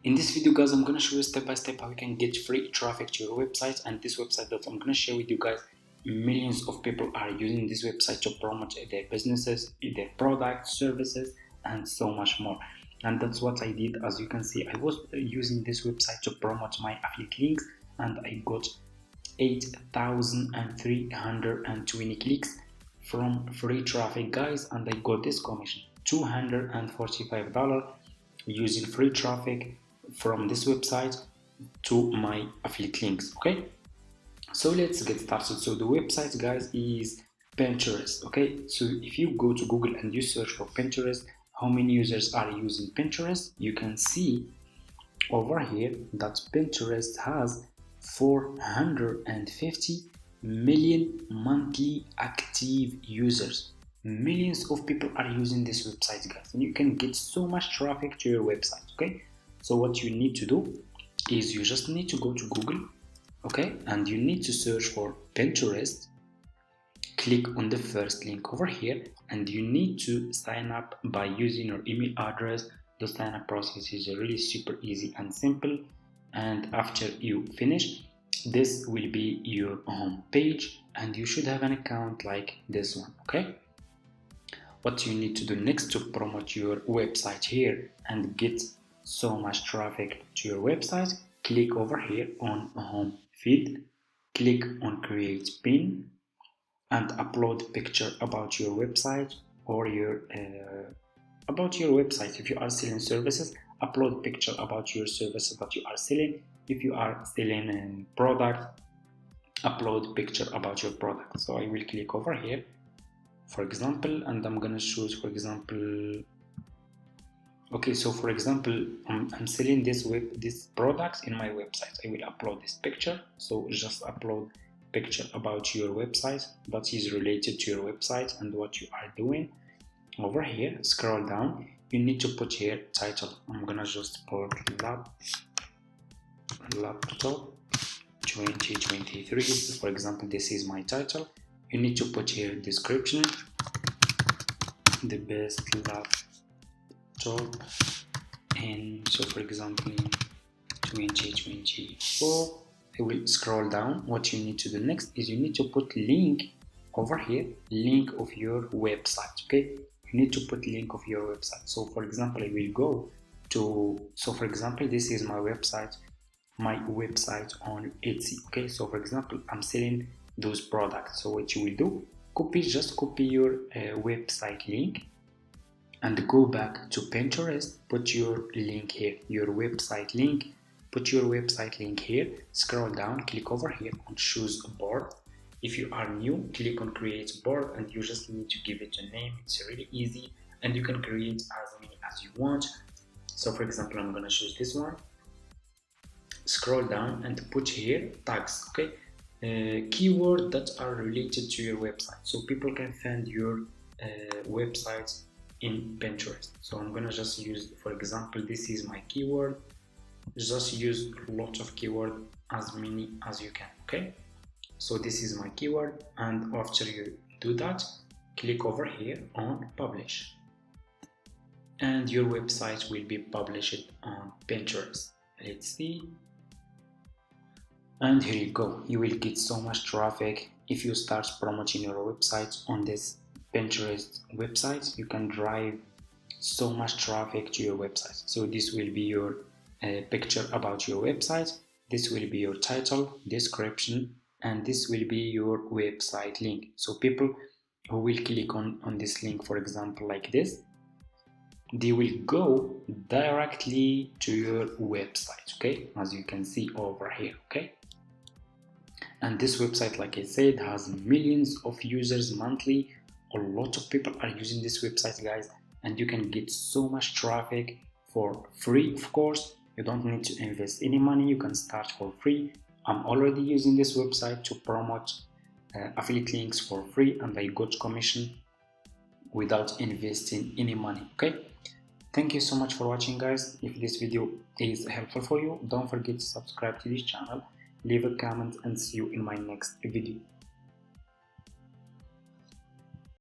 In this video guys, I'm gonna show you step by step how you can get free traffic to your website. And this website that I'm gonna share with you guys, millions of people are using this website to promote their businesses, their products, services, and so much more. And that's what I did. As you can see, I was using this website to promote my affiliate links, and I got 8,320 clicks from free traffic guys, and I got this commission $245 using free traffic from this website to my affiliate links. Okay, so let's get started. So the website guys is Pinterest. Okay, so if you go to Google and you search for Pinterest, how many users are using Pinterest, you can see over here that Pinterest has 450 million monthly active users. Millions of people are using this website guys, and you can get so much traffic to your website. Okay, so what you need to do is you just need to go to Google, okay, and you need to search for Pinterest. Click on the first link over here, and you need to sign up by using your email address. The sign up process is really super easy and simple, and after you finish, this will be your home page, and you should have an account like this one. Okay, what you need to do next to promote your website here and get so much traffic to your website, click over here on home feed, click on create pin, and upload picture about your website or your website. If you are selling services, upload picture about your services that you are selling. If you are selling a product, upload picture about your product. So I will click over here, for example, and I'm gonna choose, for example, okay, so for example, I'm selling these products in my website. I will upload this picture. So just upload picture about your website that is related to your website and what you are doing. Over here, scroll down, you need to put here title. I'm gonna just put laptop 2023. For example, this is my title. You need to put here description, the best laptop, and so for example 2024. I will scroll down. What you need to do next is you need to put link over here, link of your website. Okay, you need to put link of your website. So for example, I will go to, so for example, this is my website on Etsy. Okay, so for example, I'm selling those products. So what you will do, just copy your website link and go back to Pinterest, put your link here, your website link, put your website link here, scroll down, click over here and choose a board. If you are new, click on create board, and you just need to give it a name. It's really easy, and you can create as many as you want. So for example, I'm gonna choose this one. Scroll down and put here tags, okay, keywords that are related to your website, so people can find your website in Pinterest. So I'm gonna just use, for example, this is my keyword. Just use a lot of keyword, as many as you can. Okay, so this is my keyword, and after you do that, click over here on publish, and your website will be published on Pinterest. Let's see, and here you go. You will get so much traffic if you start promoting your website on this Pinterest website. You can drive so much traffic to your website. So this will be your picture about your website, this will be your title, description, and this will be your website link. So people who will click on this link, for example, like this, they will go directly to your website. Okay, as you can see over here. Okay, and this website, like I said, has millions of users monthly. A lot of people are using this website guys, and you can get so much traffic for free. Of course, you don't need to invest any money. You can start for free. I'm already using this website to promote affiliate links for free, and I got commission without investing any money. Okay, thank you so much for watching guys. If this video is helpful for you, don't forget to subscribe to this channel, leave a comment, and see you in my next video.